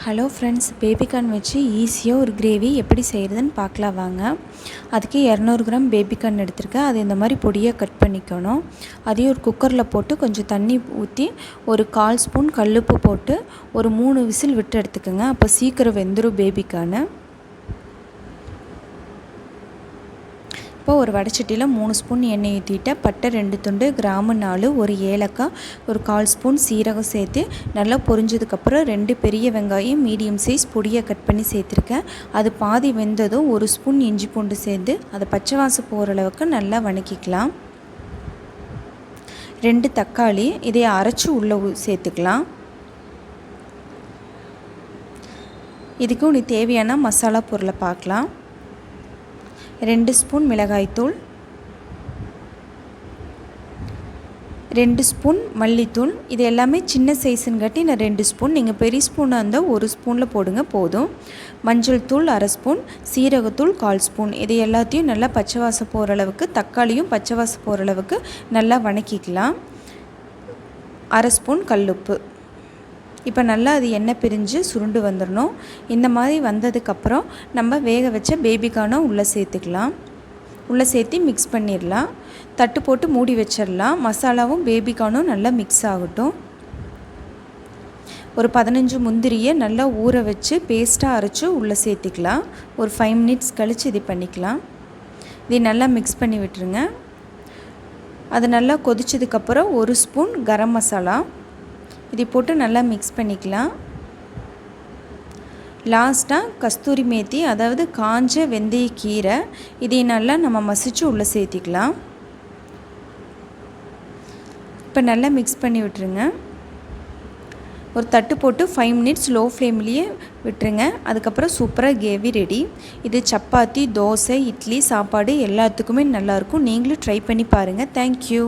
Hello friends, baby corn வச்சு ஈஸியாக ஒரு கிரேவி எப்படி செய்கிறதுன்னு பார்க்கலாம் வாங்க. அதுக்கு 200 கிராம் பேபிகார்ன் எடுத்திருக்கேன். அது இந்த மாதிரி பொடியாக கட் பண்ணிக்கணும். அதையும் ஒரு குக்கரில் போட்டு கொஞ்சம் தண்ணி ஊற்றி ஒரு 1/4 ஸ்பூன் கல்லுப்பு போட்டு ஒரு 3 விசில் விட்டு எடுத்துக்கோங்க. அப்போ சீக்கிரம் வெந்துடும் பேபிகார்னு. இப்போ ஒரு வடைச்சட்டியில் 3 ஸ்பூன் எண்ணெய் ஊற்றிட்டு பட்டை 2 துண்டு, கிராம்பு 4, ஒரு ஏலக்காய், ஒரு 1/4 ஸ்பூன் சீரகம் சேர்த்து நல்லா பொரிஞ்சதுக்கப்புறம் 2 பெரிய வெங்காயம் மீடியம் சைஸ் பொடியாக கட் பண்ணி சேர்த்துருக்கேன். அது பாதி வெந்ததும் 1 ஸ்பூன் இஞ்சி பூண்டு சேர்த்து அதை பச்சை வாசம் போகிற அளவுக்கு நல்லா வணக்கிக்கலாம். 2 தக்காளி இதை அரைச்சி உள்ளே சேர்த்துக்கலாம். இதுக்கு உனக்கு தேவையான மசாலா பொருளை பார்க்கலாம். 2 ஸ்பூன் மிளகாய்த்தூள், 2 ஸ்பூன் மல்லித்தூள். இது எல்லாமே சின்ன சைஸுங்காட்டி நான் 2 ஸ்பூன், நீங்கள் பெரிய ஸ்பூனாக இருந்தால் 1 ஸ்பூனில் போடுங்க போதும். மஞ்சள் தூள் 1/2 ஸ்பூன், சீரகத்தூள் 1/4 ஸ்பூன். இது எல்லாத்தையும் நல்லா பச்சை வாசம் போகிற அளவுக்கு, தக்காளியும் பச்சை வாசம் போகிற அளவுக்கு நல்லா வணக்கிக்கலாம். 1/2 ஸ்பூன் கல்லுப்பு. இப்போ நல்லா அது எண்ணெய் பிரிஞ்சு சுருண்டு வந்துடணும். இந்த மாதிரி வந்ததுக்கப்புறம் நம்ம வேக வச்ச பேபிகார்னை உள்ளே சேர்த்துக்கலாம். உள்ளே சேர்த்து மிக்ஸ் பண்ணிடலாம். தட்டு போட்டு மூடி வச்சிடலாம். மசாலாவும் பேபிகார்னும் நல்லா மிக்ஸ் ஆகட்டும். ஒரு 15 முந்திரியை நல்லா ஊற வச்சு பேஸ்ட்டாக அரைச்சி உள்ளே சேர்த்துக்கலாம். ஒரு 5 மினிட்ஸ் கழித்து இது பண்ணிக்கலாம். இதை நல்லா மிக்ஸ் பண்ணி விட்டுருங்க. அது நல்லா கொதிச்சதுக்கப்புறம் 1 ஸ்பூன் கரம் மசாலா இதை போட்டு நல்லா மிக்ஸ் பண்ணிக்கலாம். லாஸ்ட்டாக கஸ்தூரி மேத்தி, அதாவது காஞ்ச வெந்தயக்கீரை, இதை நல்லா நம்ம மசிச்சு உள்ளே சேர்த்திக்கலாம். இப்போ நல்லா மிக்ஸ் பண்ணி விட்டுருங்க. ஒரு தட்டு போட்டு 5 மினிட்ஸ் லோ ஃப்ளேம்லேயே விட்டுருங்க. அதுக்கப்புறம் சூப்பராக கிரேவி ரெடி. இது சப்பாத்தி, தோசை, இட்லி, சாப்பாடு எல்லாத்துக்குமே நல்லாயிருக்கும். நீங்களும் ட்ரை பண்ணி பாருங்கள். தேங்க்யூ.